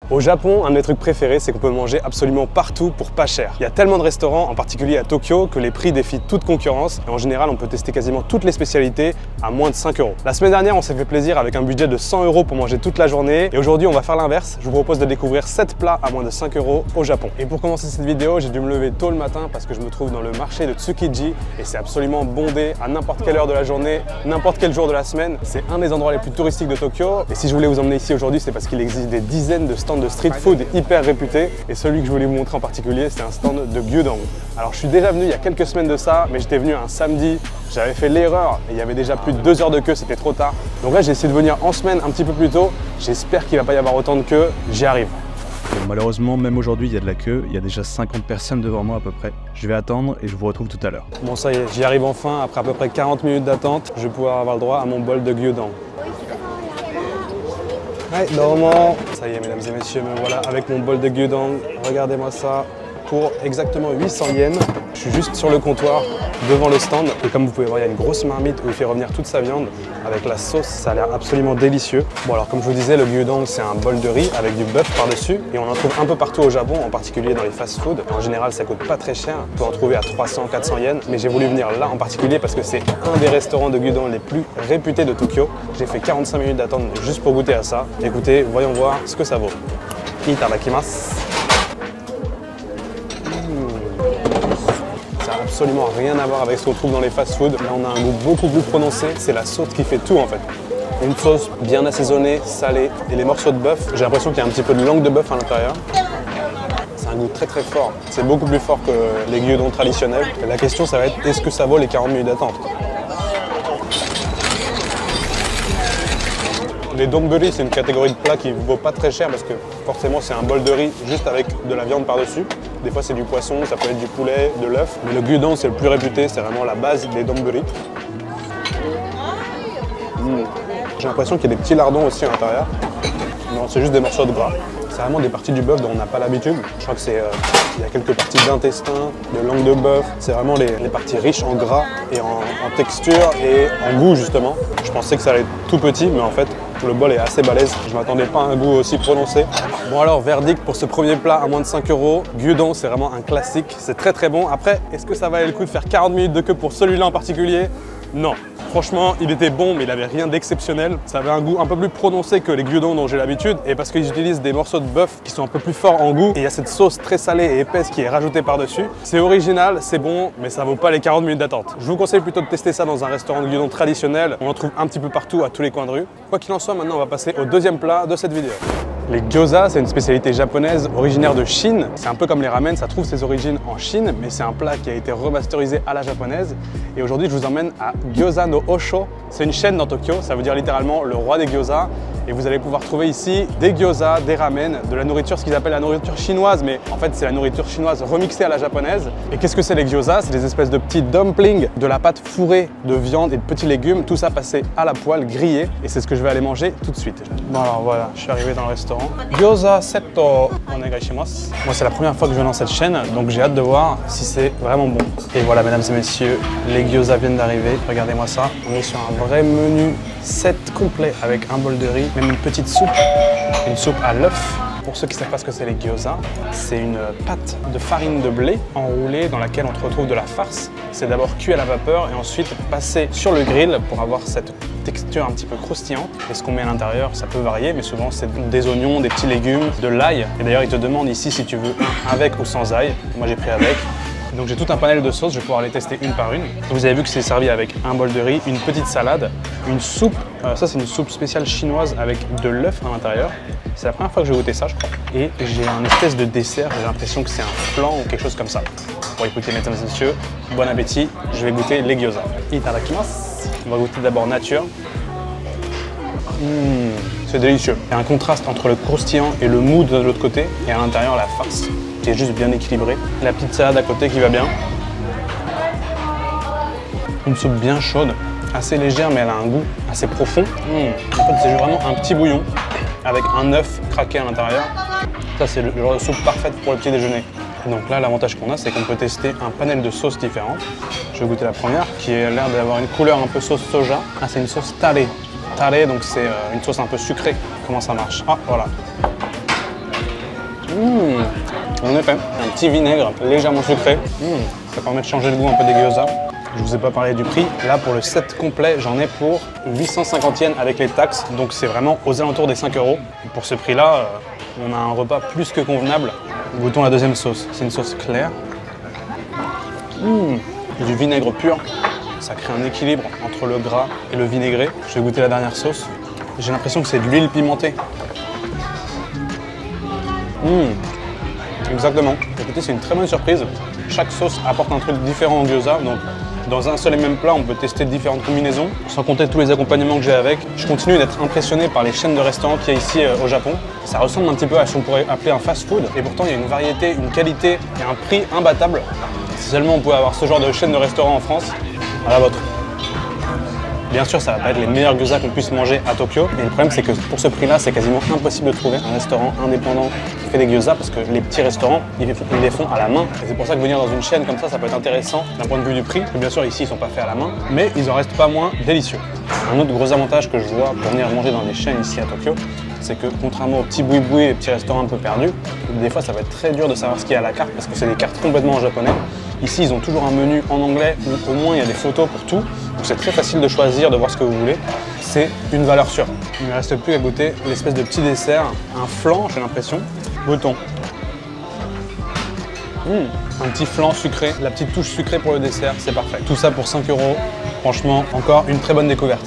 Au Japon, un de mes trucs préférés, c'est qu'on peut manger absolument partout pour pas cher. Il y a tellement de restaurants, en particulier à Tokyo, que les prix défient toute concurrence. Et en général, on peut tester quasiment toutes les spécialités à moins de 5 €. La semaine dernière, on s'est fait plaisir avec un budget de 100 € pour manger toute la journée. Et aujourd'hui, on va faire l'inverse. Je vous propose de découvrir 7 plats à moins de 5 € au Japon. Et pour commencer cette vidéo, j'ai dû me lever tôt le matin parce que je me trouve dans le marché de Tsukiji. Et c'est absolument bondé à n'importe quelle heure de la journée, n'importe quel jour de la semaine. C'est un des endroits les plus touristiques de Tokyo. Et si je voulais vous emmener ici aujourd'hui, c'est parce qu'il existe des dizaines de stands de street food hyper réputés. Et celui que je voulais vous montrer en particulier, c'est un stand de gyudon. Alors je suis déjà venu il y a quelques semaines de ça, mais j'étais venu un samedi. J'avais fait l'erreur et il y avait déjà plus de 2 heures de queue, c'était trop tard. Donc là, j'ai essayé de venir en semaine un petit peu plus tôt. J'espère qu'il ne va pas y avoir autant de queue. J'y arrive. Bon, malheureusement, même aujourd'hui, il y a de la queue. Il y a déjà 50 personnes devant moi à peu près. Je vais attendre et je vous retrouve tout à l'heure. Bon, ça y est, j'y arrive enfin. Après à peu près 40 minutes d'attente, je vais pouvoir avoir le droit à mon bol de gyudon. Ouais, normalement. Ça y est, mesdames et messieurs, me voilà avec mon bol de gyudon. Regardez-moi ça. Pour exactement 800 yens. Je suis juste sur le comptoir devant le stand et comme vous pouvez voir, il y a une grosse marmite où il fait revenir toute sa viande avec la sauce. Ça a l'air absolument délicieux. Bon, alors comme je vous disais, le gyudon, c'est un bol de riz avec du bœuf par-dessus et on en trouve un peu partout au Japon, en particulier dans les fast-food. En général, ça coûte pas très cher. On peut en trouver à 300-400 yens, mais j'ai voulu venir là en particulier parce que c'est un des restaurants de gyudon les plus réputés de Tokyo. J'ai fait 45 minutes d'attente juste pour goûter à ça. Écoutez, voyons voir ce que ça vaut. Itadakimasu. Absolument rien à voir avec ce qu'on trouve dans les fast-food. Là, on a un goût beaucoup plus prononcé. C'est la sauce qui fait tout en fait. Une sauce bien assaisonnée, salée et les morceaux de bœuf. J'ai l'impression qu'il y a un petit peu de langue de bœuf à l'intérieur. C'est un goût très très fort. C'est beaucoup plus fort que les gyudon traditionnels. Et la question, ça va être est-ce que ça vaut les 40 minutes d'attente? Les donburi, c'est une catégorie de plats qui ne vaut pas très cher parce que forcément c'est un bol de riz juste avec de la viande par-dessus. Des fois c'est du poisson, ça peut être du poulet, de l'œuf. Mais le gyudon c'est le plus réputé, c'est vraiment la base des donburi. J'ai l'impression qu'il y a des petits lardons aussi à l'intérieur. Non, c'est juste des morceaux de gras. C'est vraiment des parties du bœuf dont on n'a pas l'habitude. Je crois que c'est, il y a quelques parties d'intestin, de langue de bœuf. C'est vraiment les parties riches en gras et en texture et en goût justement. Je pensais que ça allait être tout petit, mais en fait, le bol est assez balèze. Je ne m'attendais pas à un goût aussi prononcé. Bon alors, verdict pour ce premier plat à moins de 5 €. Gyudon, c'est vraiment un classique. C'est très très bon. Après, est-ce que ça valait le coup de faire 40 minutes de queue pour celui-là en particulier? Non. Franchement, il était bon, mais il n'avait rien d'exceptionnel. Ça avait un goût un peu plus prononcé que les gyudon dont j'ai l'habitude. Et parce qu'ils utilisent des morceaux de bœuf qui sont un peu plus forts en goût. Et il y a cette sauce très salée et épaisse qui est rajoutée par-dessus. C'est original, c'est bon, mais ça vaut pas les 40 minutes d'attente. Je vous conseille plutôt de tester ça dans un restaurant de gyudon traditionnel. On en trouve un petit peu partout, à tous les coins de rue. Quoi qu'il en soit, maintenant on va passer au deuxième plat de cette vidéo. Les gyoza, c'est une spécialité japonaise originaire de Chine. C'est un peu comme les ramen, ça trouve ses origines en Chine, mais c'est un plat qui a été remasterisé à la japonaise. Et aujourd'hui, je vous emmène à Gyoza no Osho. C'est une chaîne dans Tokyo, ça veut dire littéralement le roi des gyoza. Et vous allez pouvoir trouver ici des gyoza, des ramen, de la nourriture, ce qu'ils appellent la nourriture chinoise, mais en fait c'est la nourriture chinoise remixée à la japonaise. Et qu'est-ce que c'est les gyoza? C'est des espèces de petits dumplings, de la pâte fourrée de viande et de petits légumes, tout ça passé à la poêle, grillé. Et c'est ce que je vais aller manger tout de suite. Bon alors voilà, je suis arrivé dans le restaurant. Gyoza setto onegaishimasu. Moi c'est la première fois que je viens dans cette chaîne, donc j'ai hâte de voir si c'est vraiment bon. Et voilà mesdames et messieurs, les gyoza viennent d'arriver. Regardez-moi ça, on est sur un vrai menu set complet avec un bol de riz, même une petite soupe, une soupe à l'œuf. Pour ceux qui ne savent pas ce que c'est les gyoza, c'est une pâte de farine de blé enroulée dans laquelle on retrouve de la farce. C'est d'abord cuit à la vapeur et ensuite passé sur le grill pour avoir cette texture un petit peu croustillante. Et ce qu'on met à l'intérieur, ça peut varier, mais souvent c'est des oignons, des petits légumes, de l'ail. Et d'ailleurs, ils te demandent ici si tu veux un avec ou sans ail. Moi, j'ai pris avec. Donc j'ai tout un panel de sauces, je vais pouvoir les tester une par une. Vous avez vu que c'est servi avec un bol de riz, une petite salade, une soupe. Ça c'est une soupe spéciale chinoise avec de l'œuf à l'intérieur. C'est la première fois que je vais goûter ça je crois. Et j'ai un espèce de dessert, j'ai l'impression que c'est un flan ou quelque chose comme ça. Bon écoutez mesdames et messieurs, bon appétit, je vais goûter les gyoza. Itadakimasu. On va goûter d'abord nature. C'est délicieux. Il y a un contraste entre le croustillant et le mou de l'autre côté et à l'intérieur la farce qui est juste bien équilibrée. La petite salade à côté qui va bien. Une soupe bien chaude, assez légère mais elle a un goût assez profond. En fait c'est vraiment un petit bouillon avec un œuf craqué à l'intérieur. Ça c'est le genre de soupe parfaite pour le petit déjeuner. Donc là l'avantage qu'on a c'est qu'on peut tester un panel de sauces différentes. Je vais goûter la première qui a l'air d'avoir une couleur un peu sauce soja. Ah c'est une sauce tare. Tare donc c'est une sauce un peu sucrée. Comment ça marche? Ah voilà. En effet, un petit vinaigre légèrement sucré. Ça permet de changer le goût un peu des gyoza. Je vous ai pas parlé du prix. Là, pour le set complet, j'en ai pour 850 yens avec les taxes. Donc c'est vraiment aux alentours des 5 €. Et pour ce prix-là, on a un repas plus que convenable. Goûtons la deuxième sauce. C'est une sauce claire. Du vinaigre pur. Ça crée un équilibre entre le gras et le vinaigré. Je vais goûter la dernière sauce. J'ai l'impression que c'est de l'huile pimentée. Exactement. Écoutez, c'est une très bonne surprise. Chaque sauce apporte un truc différent au gyoza. Donc, dans un seul et même plat, on peut tester différentes combinaisons. Sans compter tous les accompagnements que j'ai avec. Je continue d'être impressionné par les chaînes de restaurants qu'il y a ici au Japon. Ça ressemble un petit peu à ce qu'on pourrait appeler un fast-food. Et pourtant, il y a une variété, une qualité et un prix imbattable. Si seulement on pouvait avoir ce genre de chaîne de restaurants en France, à la vôtre. Bien sûr, ça va pas être les meilleurs gyoza qu'on puisse manger à Tokyo, mais le problème c'est que pour ce prix-là, c'est quasiment impossible de trouver un restaurant indépendant qui fait des gyoza parce que les petits restaurants, ils les font à la main. Et c'est pour ça que venir dans une chaîne comme ça peut être intéressant d'un point de vue du prix. Bien sûr, ici, ils sont pas faits à la main, mais ils en restent pas moins délicieux. Un autre gros avantage que je vois pour venir manger dans des chaînes ici à Tokyo, c'est que contrairement aux petits boui-boui et petits restaurants un peu perdus, des fois ça va être très dur de savoir ce qu'il y a à la carte parce que c'est des cartes complètement en japonais. Ici, ils ont toujours un menu en anglais où au moins il y a des photos pour tout. Donc c'est très facile de choisir, de voir ce que vous voulez. C'est une valeur sûre. Il ne me reste plus qu'à goûter l'espèce de petit dessert, un flan, j'ai l'impression. Goûtons. Un petit flan sucré, la petite touche sucrée pour le dessert, c'est parfait. Tout ça pour 5 €. Franchement, encore une très bonne découverte.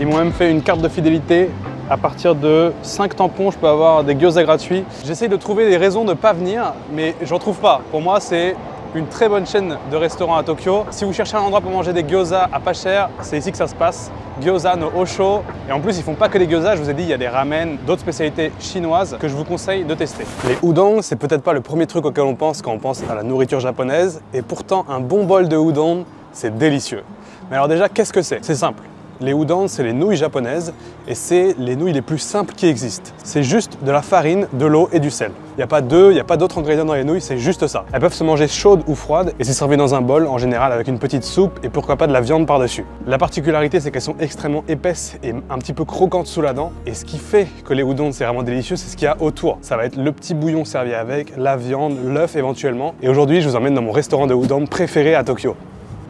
Ils m'ont même fait une carte de fidélité. À partir de 5 tampons, je peux avoir des gyoza gratuits. J'essaye de trouver des raisons de ne pas venir, mais j'en trouve pas. Pour moi, c'est une très bonne chaîne de restaurants à Tokyo. Si vous cherchez un endroit pour manger des gyoza à pas cher, c'est ici que ça se passe. Gyoza no Osho. Et en plus, ils font pas que des gyoza, je vous ai dit, il y a des ramen, d'autres spécialités chinoises que je vous conseille de tester. Les udon, c'est peut-être pas le premier truc auquel on pense quand on pense à la nourriture japonaise. Et pourtant, un bon bol de udon, c'est délicieux. Mais alors déjà, qu'est-ce que c'est? C'est simple. Les udon, c'est les nouilles japonaises et c'est les nouilles les plus simples qui existent. C'est juste de la farine, de l'eau et du sel. Il n'y a pas d'œufs, il n'y a pas d'autres ingrédients dans les nouilles, c'est juste ça. Elles peuvent se manger chaudes ou froides et c'est servi dans un bol en général avec une petite soupe et pourquoi pas de la viande par-dessus. La particularité, c'est qu'elles sont extrêmement épaisses et un petit peu croquantes sous la dent. Et ce qui fait que les udon, c'est vraiment délicieux, c'est ce qu'il y a autour. Ça va être le petit bouillon servi avec, la viande, l'œuf éventuellement. Et aujourd'hui, je vous emmène dans mon restaurant de udon préféré à Tokyo.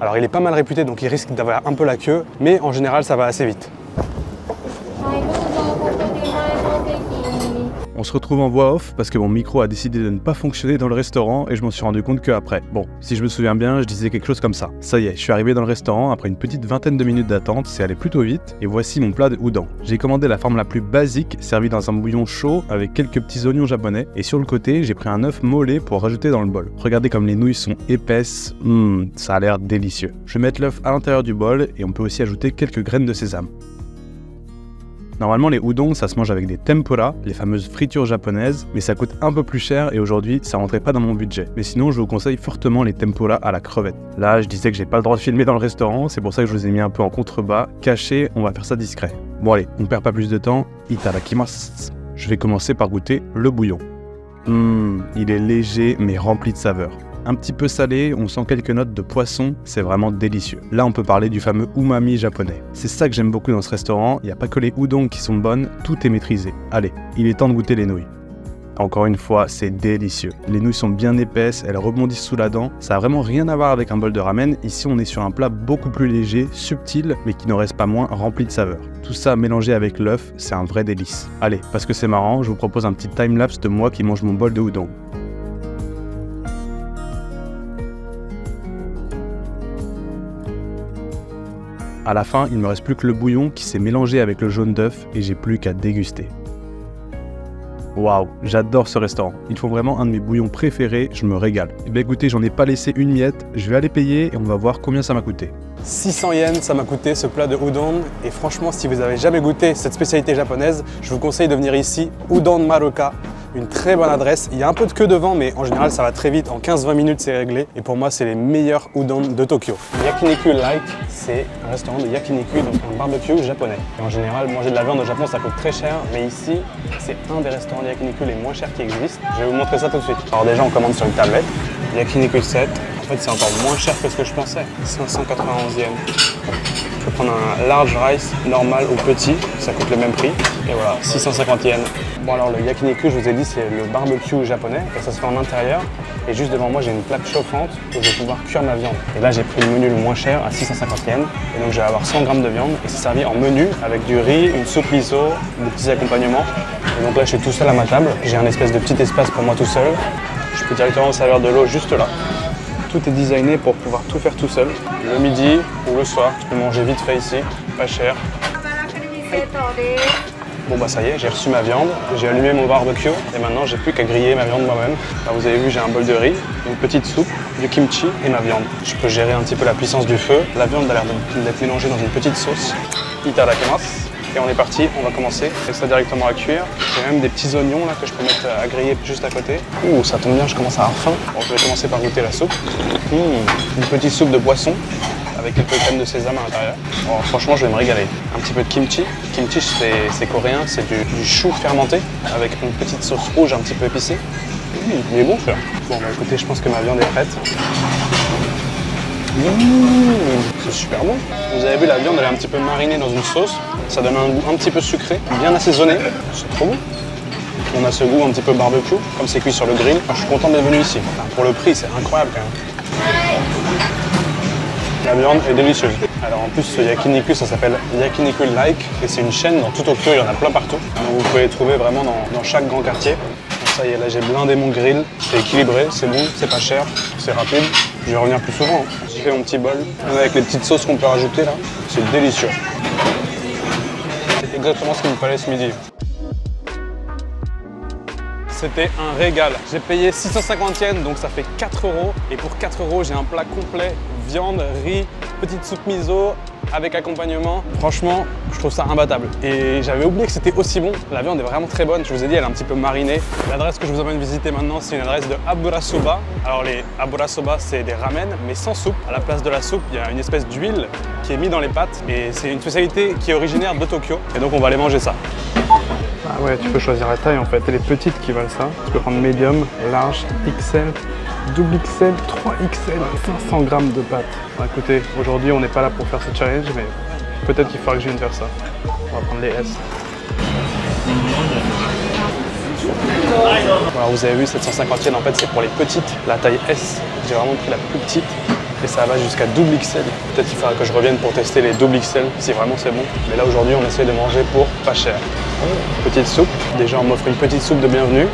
Alors il est pas mal réputé, donc il risque d'avoir un peu la queue, mais en général ça va assez vite. On se retrouve en voix off parce que mon micro a décidé de ne pas fonctionner dans le restaurant et je m'en suis rendu compte qu'après. Bon, si je me souviens bien, je disais quelque chose comme ça. Ça y est, je suis arrivé dans le restaurant après une petite vingtaine de minutes d'attente, c'est allé plutôt vite et voici mon plat de udon. J'ai commandé la forme la plus basique, servie dans un bouillon chaud avec quelques petits oignons japonais et sur le côté, j'ai pris un œuf mollet pour rajouter dans le bol. Regardez comme les nouilles sont épaisses, ça a l'air délicieux. Je vais mettre l'œuf à l'intérieur du bol et on peut aussi ajouter quelques graines de sésame. Normalement, les udon, ça se mange avec des tempura, les fameuses fritures japonaises, mais ça coûte un peu plus cher et aujourd'hui, ça rentrait pas dans mon budget. Mais sinon, je vous conseille fortement les tempura à la crevette. Là, je disais que j'ai pas le droit de filmer dans le restaurant, c'est pour ça que je vous ai mis un peu en contrebas, caché, on va faire ça discret. Bon allez, on perd pas plus de temps, itadakimasu. Je vais commencer par goûter le bouillon. Il est léger mais rempli de saveurs. Un petit peu salé, on sent quelques notes de poisson, c'est vraiment délicieux. Là, on peut parler du fameux umami japonais. C'est ça que j'aime beaucoup dans ce restaurant, il n'y a pas que les udon qui sont bonnes, tout est maîtrisé. Allez, il est temps de goûter les nouilles. Encore une fois, c'est délicieux. Les nouilles sont bien épaisses, elles rebondissent sous la dent. Ça a vraiment rien à voir avec un bol de ramen. Ici, on est sur un plat beaucoup plus léger, subtil, mais qui n'en reste pas moins rempli de saveurs. Tout ça mélangé avec l'œuf, c'est un vrai délice. Allez, parce que c'est marrant, je vous propose un petit time-lapse de moi qui mange mon bol de udon. À la fin, il ne me reste plus que le bouillon qui s'est mélangé avec le jaune d'œuf et j'ai plus qu'à déguster. Waouh, j'adore ce restaurant. Ils font vraiment un de mes bouillons préférés, je me régale. Et bien écoutez, j'en ai pas laissé une miette, je vais aller payer et on va voir combien ça m'a coûté. 600 yens, ça m'a coûté ce plat de udon. Et franchement, si vous n'avez jamais goûté cette spécialité japonaise, je vous conseille de venir ici, Udon Maruka. Une très bonne adresse. Il y a un peu de queue devant, mais en général, ça va très vite. En 15-20 minutes, c'est réglé. Et pour moi, c'est les meilleurs udon de Tokyo. Yakiniku Light, c'est un restaurant de yakiniku, donc un barbecue japonais. Et en général, manger de la viande au Japon, ça coûte très cher. Mais ici, c'est un des restaurants de yakiniku les moins chers qui existent. Je vais vous montrer ça tout de suite. Alors déjà, on commande sur une tablette. Yakiniku 7. En fait, c'est encore moins cher que ce que je pensais. 591 yens. Je peux prendre un large rice normal ou petit, ça coûte le même prix. Et voilà, 650 yens. Bon alors le yakiniku, je vous ai dit, c'est le barbecue japonais et ça se fait en intérieur. Et juste devant moi, j'ai une plaque chauffante où je vais pouvoir cuire ma viande. Et là, j'ai pris le menu le moins cher à 650 yens. Et donc, je vais avoir 100 grammes de viande et c'est servi en menu avec du riz, une soupe miso, des petits accompagnements. Et donc là, je suis tout seul à ma table. J'ai un espèce de petit espace pour moi tout seul. Je peux directement me servir de l'eau juste là. Tout est designé pour pouvoir tout faire tout seul. Le midi ou le soir, je peux manger vite fait ici, pas cher. Bon bah ça y est, j'ai reçu ma viande, j'ai allumé mon barbecue et maintenant j'ai plus qu'à griller ma viande moi-même. Là vous avez vu, j'ai un bol de riz, une petite soupe, du kimchi et ma viande. Je peux gérer un petit peu la puissance du feu. La viande a l'air d'être mélangée dans une petite sauce. Itadakimasu. Et on est parti, on va commencer. Et ça directement à cuire. J'ai même des petits oignons là que je peux mettre à griller juste à côté. Ouh, ça tombe bien, je commence à avoir faim. Bon, je vais commencer par goûter la soupe. Une petite soupe de poisson avec quelques crèmes de sésame à l'intérieur. Oh, franchement, je vais me régaler. Un petit peu de kimchi. Kimchi, c'est coréen, c'est du chou fermenté avec une petite sauce rouge un petit peu épicée. Il est bon, celui-là. Bon, bah écoutez, je pense que ma viande est prête. C'est super bon. Vous avez vu, la viande, elle est un petit peu marinée dans une sauce. Ça donne un goût un petit peu sucré, bien assaisonné. C'est trop bon. On a ce goût un petit peu barbecue, comme c'est cuit sur le grill. Enfin, je suis content d'être venu ici. Enfin, pour le prix, c'est incroyable quand même. La viande est délicieuse. Alors en plus, ce yakiniku, ça s'appelle Yakiniku Like et c'est une chaîne dans tout Tokyo, il y en a plein partout. Donc vous pouvez les trouver vraiment dans chaque grand quartier. Donc ça y est, là j'ai blindé mon grill, c'est équilibré, c'est bon, c'est pas cher, c'est rapide. Je vais revenir plus souvent. J'ai fait mon petit bol avec les petites sauces qu'on peut rajouter là. C'est délicieux. C'est exactement ce qu'il me fallait ce midi. C'était un régal. J'ai payé 650 yens, donc ça fait 4 €. Et pour 4 €, j'ai un plat complet, viande, riz, petite soupe miso avec accompagnement. Franchement, je trouve ça imbattable. Et j'avais oublié que c'était aussi bon. La viande est vraiment très bonne. Je vous ai dit, elle est un petit peu marinée. L'adresse que je vous emmène visiter maintenant, c'est une adresse de Aburasoba. Alors les Aburasoba, c'est des ramen, mais sans soupe. À la place de la soupe, il y a une espèce d'huile qui est mise dans les pâtes. Et c'est une spécialité qui est originaire de Tokyo. Et donc on va aller manger ça. Ah ouais, tu peux choisir la taille en fait. Elle est petite qui valent ça. Tu peux prendre médium, large, XL, double XL, 3XL, 500 grammes de pâtes. Bon, écoutez, aujourd'hui on n'est pas là pour faire ce challenge, mais peut-être qu'il faudra que je vienne faire ça. On va prendre les S. Alors vous avez vu, 750 yens en fait c'est pour les petites, la taille S. J'ai vraiment pris la plus petite. Et ça va jusqu'à double XL. Peut-être qu'il faudra que je revienne pour tester les double XL, si vraiment c'est bon. Mais là aujourd'hui on essaie de manger pour pas cher. Petite soupe. Déjà on m'offre une petite soupe de bienvenue.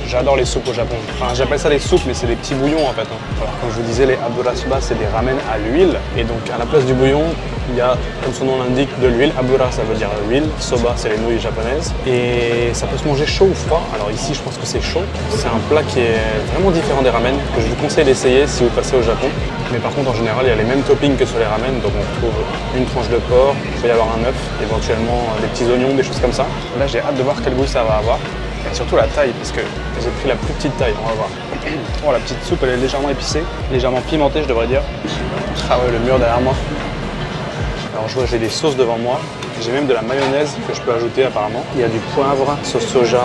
J'adore les soupes au Japon. Enfin j'appelle ça les soupes mais c'est des petits bouillons en fait. Alors comme je vous disais, les aburasoba c'est des ramen à l'huile. Et donc à la place du bouillon, il y a, comme son nom l'indique, de l'huile. Abura ça veut dire huile, soba c'est les nouilles japonaises. Et ça peut se manger chaud ou froid. Alors ici je pense que c'est chaud. C'est un plat qui est vraiment différent des ramen, que je vous conseille d'essayer si vous passez au Japon. Mais par contre en général il y a les mêmes toppings que sur les ramen. Donc on retrouve une tranche de porc, il peut y avoir un œuf, éventuellement des petits oignons, des choses comme ça. Là j'ai hâte de voir quel goût ça va avoir. Et surtout la taille, parce que j'ai pris la plus petite taille, on va voir. Oh, la petite soupe, elle est légèrement épicée, légèrement pimentée, je devrais dire. Ah ouais, le mur derrière moi. Alors je vois, j'ai des sauces devant moi. J'ai même de la mayonnaise que je peux ajouter apparemment. Il y a du poivre, sauce soja.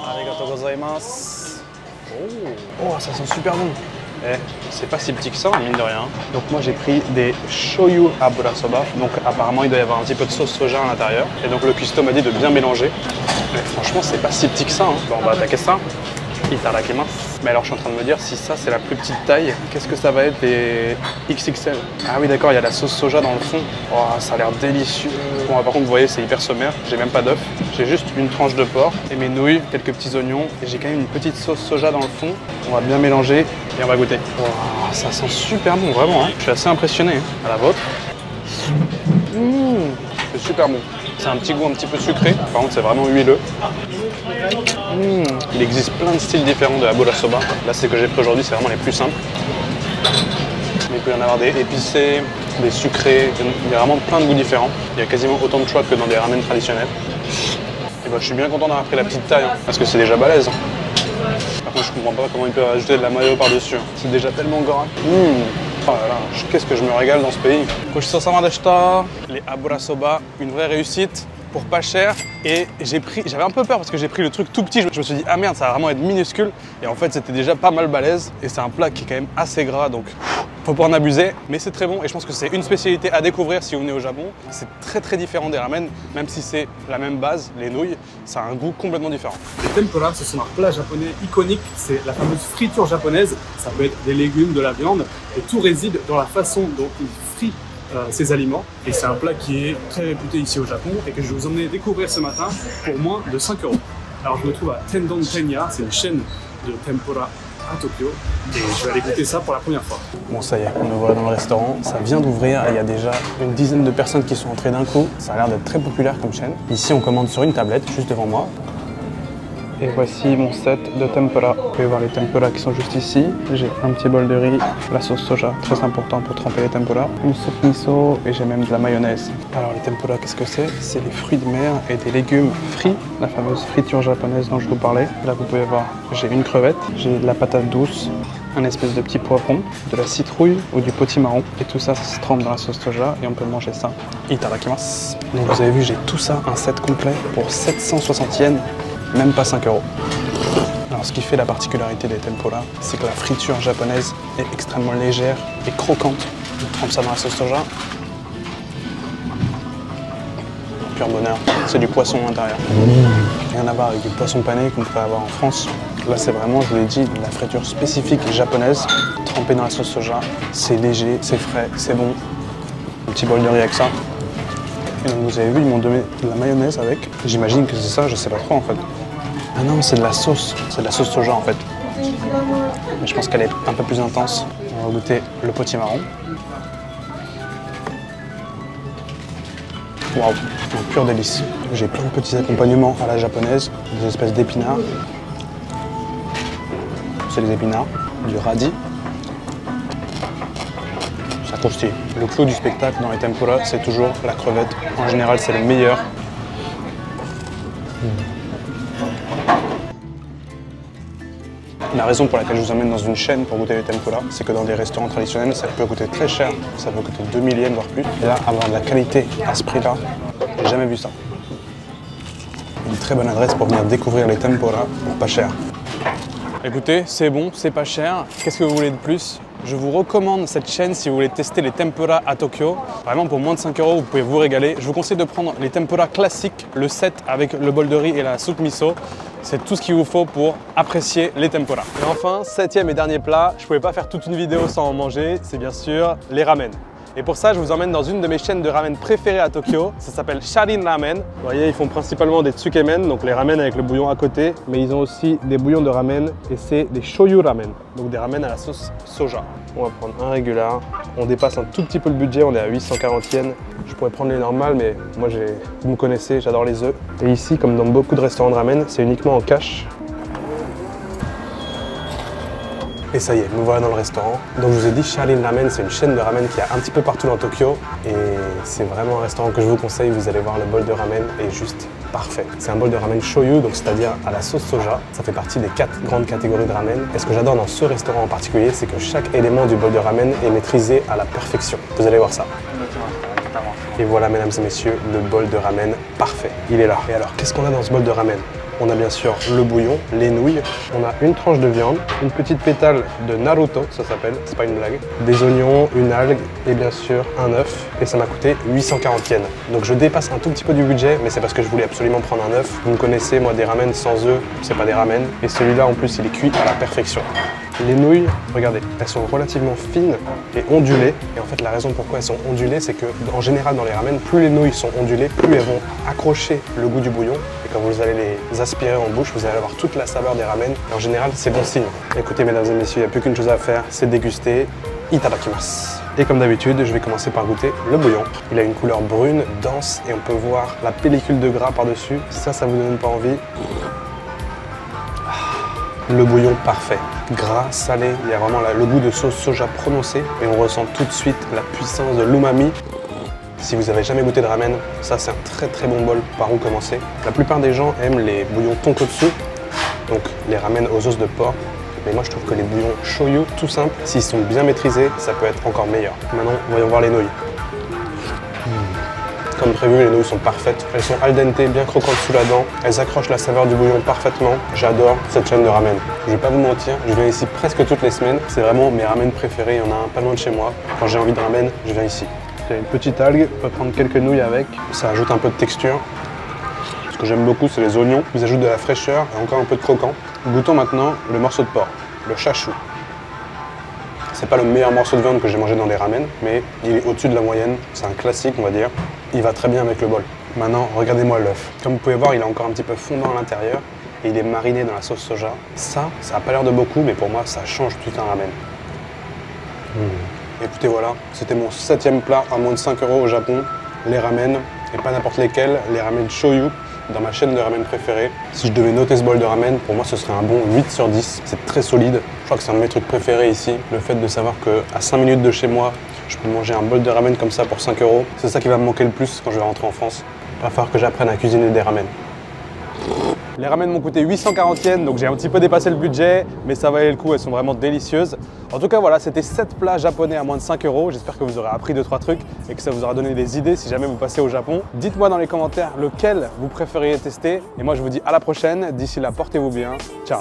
Arigatou gozaimasu. Oh, ça sent super bon. Eh, c'est pas si petit que ça, mine de rien. Donc moi j'ai pris des shoyu aburasoba. Donc apparemment il doit y avoir un petit peu de sauce soja à l'intérieur. Et donc le cuistot m'a dit de bien mélanger. Mais franchement c'est pas si petit que ça. Bon, on va attaquer ça. Itadakimasu. Mais alors je suis en train de me dire si ça c'est la plus petite taille, qu'est-ce que ça va être des XXL? Ah oui d'accord, il y a la sauce soja dans le fond. Oh, ça a l'air délicieux. Bon par contre vous voyez c'est hyper sommaire, j'ai même pas d'œuf. J'ai juste une tranche de porc et mes nouilles, quelques petits oignons. Et j'ai quand même une petite sauce soja dans le fond. On va bien mélanger et on va goûter. Oh, ça sent super bon vraiment. Je suis assez impressionné. À la vôtre. C'est super bon. C'est un petit goût un petit peu sucré. Par contre c'est vraiment huileux. Il existe plein de styles différents de aburasoba. Là, c'est que j'ai pris aujourd'hui, c'est vraiment les plus simples. Mais il peut y en avoir des épicés, des sucrés. Il y a vraiment plein de goûts différents. Il y a quasiment autant de choix que dans des ramen traditionnels. Et ben, je suis bien content d'avoir pris la petite taille, parce que c'est déjà balèze. Par contre, je comprends pas comment ils peuvent rajouter de la mayo par-dessus. C'est déjà tellement gras. Oh là là, qu'est-ce que je me régale dans ce pays. Gochisousama deshita. Les aburasoba, une vraie réussite. Pour pas cher, et j'avais un peu peur parce que j'ai pris le truc tout petit, je me suis dit ah merde ça va vraiment être minuscule, et en fait c'était déjà pas mal balèze, et c'est un plat qui est quand même assez gras, donc Faut pas en abuser, mais c'est très bon et je pense que c'est une spécialité à découvrir si vous venez au Japon. C'est très différent des ramen, même si c'est la même base, les nouilles, ça a un goût complètement différent. Les tempura, ce sont un plat japonais iconique, c'est la fameuse friture japonaise. Ça peut être des légumes, de la viande, et tout réside dans la façon dont ils frient ces aliments. Et c'est un plat qui est très réputé ici au Japon et que je vais vous emmener découvrir ce matin pour moins de 5 €. Alors je me trouve à Tendon Tenya, c'est une chaîne de tempura à Tokyo et je vais aller goûter ça pour la première fois. Bon ça y est, on nous voit dans le restaurant, ça vient d'ouvrir, il y a déjà une dizaine de personnes qui sont entrées d'un coup, ça a l'air d'être très populaire comme chaîne. Ici on commande sur une tablette juste devant moi. Et voici mon set de tempura. Vous pouvez voir les tempura qui sont juste ici. J'ai un petit bol de riz, la sauce soja, très important pour tremper les tempura, une soupe miso et j'ai même de la mayonnaise. Alors les tempura, qu'est-ce que c'est? C'est des fruits de mer et des légumes frits, la fameuse friture japonaise dont je vous parlais. Là vous pouvez voir, j'ai une crevette, j'ai de la patate douce, un espèce de petit poivron, de la citrouille ou du potimarron. Et tout ça, ça se trempe dans la sauce soja et on peut manger ça. Itadakimasu. Donc vous avez vu, j'ai tout ça, un set complet pour 760 yens. Même pas 5 €. Alors ce qui fait la particularité des tempura, c'est que la friture japonaise est extrêmement légère et croquante. On trempe ça dans la sauce soja. Pur bonheur, c'est du poisson à l'intérieur. Rien à voir avec du poisson pané qu'on pourrait avoir en France. Là c'est vraiment, je vous l'ai dit, la friture spécifique japonaise, trempée dans la sauce soja. C'est léger, c'est frais, c'est bon. Un petit bol de riz avec ça. Et donc vous avez vu, ils m'ont donné de la mayonnaise avec. J'imagine que c'est ça, je sais pas trop en fait. Ah non, c'est de la sauce soja en fait. Mais je pense qu'elle est un peu plus intense. On va goûter le potimarron. Waouh, un pur délice. J'ai plein de petits accompagnements à la japonaise, des espèces d'épinards. C'est des épinards, du radis. Ça croustille. Le clou du spectacle dans les tempura, c'est toujours la crevette. En général, c'est le meilleur. La raison pour laquelle je vous emmène dans une chaîne pour goûter les tempura, c'est que dans des restaurants traditionnels, ça peut coûter très cher. Ça peut coûter 2000 yens, voire plus. Et là, avoir de la qualité à ce prix-là, j'ai jamais vu ça. Une très bonne adresse pour venir découvrir les tempura pour pas cher. Écoutez, c'est bon, c'est pas cher. Qu'est-ce que vous voulez de plus? Je vous recommande cette chaîne si vous voulez tester les tempura à Tokyo. Vraiment, pour moins de 5 €, vous pouvez vous régaler. Je vous conseille de prendre les tempura classiques, le set avec le bol de riz et la soupe miso. C'est tout ce qu'il vous faut pour apprécier les tempura. Et enfin, 7e et dernier plat, je ne pouvais pas faire toute une vidéo sans en manger, c'est bien sûr les ramen. Et pour ça, je vous emmène dans une de mes chaînes de ramen préférées à Tokyo. Ça s'appelle Sharin Ramen. Vous voyez, ils font principalement des tsukemen, donc les ramen avec le bouillon à côté. Mais ils ont aussi des bouillons de ramen et c'est des shoyu ramen, donc des ramen à la sauce soja. On va prendre un régular. On dépasse un tout petit peu le budget, on est à 840 yens. Je pourrais prendre les normales, mais moi, vous me connaissez, j'adore les œufs. Et ici, comme dans beaucoup de restaurants de ramen, c'est uniquement en cash. Et ça y est, nous voilà dans le restaurant. Donc je vous ai dit, Sharin Ramen, c'est une chaîne de ramen qui est un petit peu partout dans Tokyo. Et c'est vraiment un restaurant que je vous conseille. Vous allez voir, le bol de ramen est juste parfait. C'est un bol de ramen shoyu, donc c'est-à-dire à la sauce soja. Ça fait partie des 4 grandes catégories de ramen. Et ce que j'adore dans ce restaurant en particulier, c'est que chaque élément du bol de ramen est maîtrisé à la perfection. Vous allez voir ça. Et voilà, mesdames et messieurs, le bol de ramen parfait. Il est là. Et alors, qu'est-ce qu'on a dans ce bol de ramen? On a bien sûr le bouillon, les nouilles, on a une tranche de viande, une petite pétale de Naruto, ça s'appelle, c'est pas une blague, des oignons, une algue et bien sûr un œuf. Et ça m'a coûté 840 yens. Donc je dépasse un tout petit peu du budget, mais c'est parce que je voulais absolument prendre un œuf. Vous me connaissez, moi des ramen sans œufs, c'est pas des ramen. Et celui-là en plus il est cuit à la perfection. Les nouilles, regardez, elles sont relativement fines et ondulées. Et en fait, la raison pourquoi elles sont ondulées, c'est que en général dans les ramen, plus les nouilles sont ondulées, plus elles vont accrocher le goût du bouillon. Et quand vous allez les aspirer en bouche, vous allez avoir toute la saveur des ramen. Et en général, c'est bon signe. Écoutez, mesdames et messieurs, il n'y a plus qu'une chose à faire, c'est déguster. Itadakimasu. Et comme d'habitude, je vais commencer par goûter le bouillon. Il a une couleur brune, dense, et on peut voir la pellicule de gras par-dessus. Ça vous donne pas envie. Le bouillon parfait, gras, salé, il y a vraiment le goût de sauce soja prononcé et on ressent tout de suite la puissance de l'umami. Si vous avez jamais goûté de ramen, ça c'est un très bon bol par où commencer. La plupart des gens aiment les bouillons tonkotsu, donc les ramen aux os de porc. Mais moi je trouve que les bouillons shoyu, tout simple, s'ils sont bien maîtrisés, ça peut être encore meilleur. Maintenant, voyons voir les nouilles. comme prévu, les nouilles sont parfaites. Elles sont al dente, bien croquantes sous la dent. Elles accrochent la saveur du bouillon parfaitement. J'adore cette chaîne de ramen. Je vais pas vous mentir, je viens ici presque toutes les semaines. C'est vraiment mes ramen préférés, il y en a un pas loin de chez moi. Quand j'ai envie de ramen, je viens ici. Il y a une petite algue, on peut prendre quelques nouilles avec. Ça ajoute un peu de texture. Ce que j'aime beaucoup, c'est les oignons. Ils ajoutent de la fraîcheur et encore un peu de croquant. Goûtons maintenant le morceau de porc, le chachou. C'est pas le meilleur morceau de viande que j'ai mangé dans les ramen, mais il est au-dessus de la moyenne. C'est un classique, on va dire. Il va très bien avec le bol. Maintenant, regardez-moi l'œuf. Comme vous pouvez voir, il est encore un petit peu fondant à l'intérieur et il est mariné dans la sauce soja. Ça a pas l'air de beaucoup, mais pour moi, ça change tout un ramen. Écoutez, voilà, c'était mon 7e plat à moins de 5 € au Japon. Les ramen, et pas n'importe lesquels, les ramen shoyu, dans ma chaîne de ramen préférée. Si je devais noter ce bol de ramen, pour moi ce serait un bon 8 sur 10. C'est très solide. Je crois que c'est un de mes trucs préférés ici. Le fait de savoir qu'à 5 minutes de chez moi, je peux manger un bol de ramen comme ça pour 5 €. C'est ça qui va me manquer le plus quand je vais rentrer en France. Il va falloir que j'apprenne à cuisiner des ramen. Les ramen m'ont coûté 840 yens, donc j'ai un petit peu dépassé le budget, mais ça valait le coup, elles sont vraiment délicieuses. En tout cas, voilà, c'était 7 plats japonais à moins de 5 €. J'espère que vous aurez appris 2-3 trucs et que ça vous aura donné des idées si jamais vous passez au Japon. Dites-moi dans les commentaires lequel vous préfériez tester. Et moi, je vous dis à la prochaine. D'ici là, portez-vous bien. Ciao.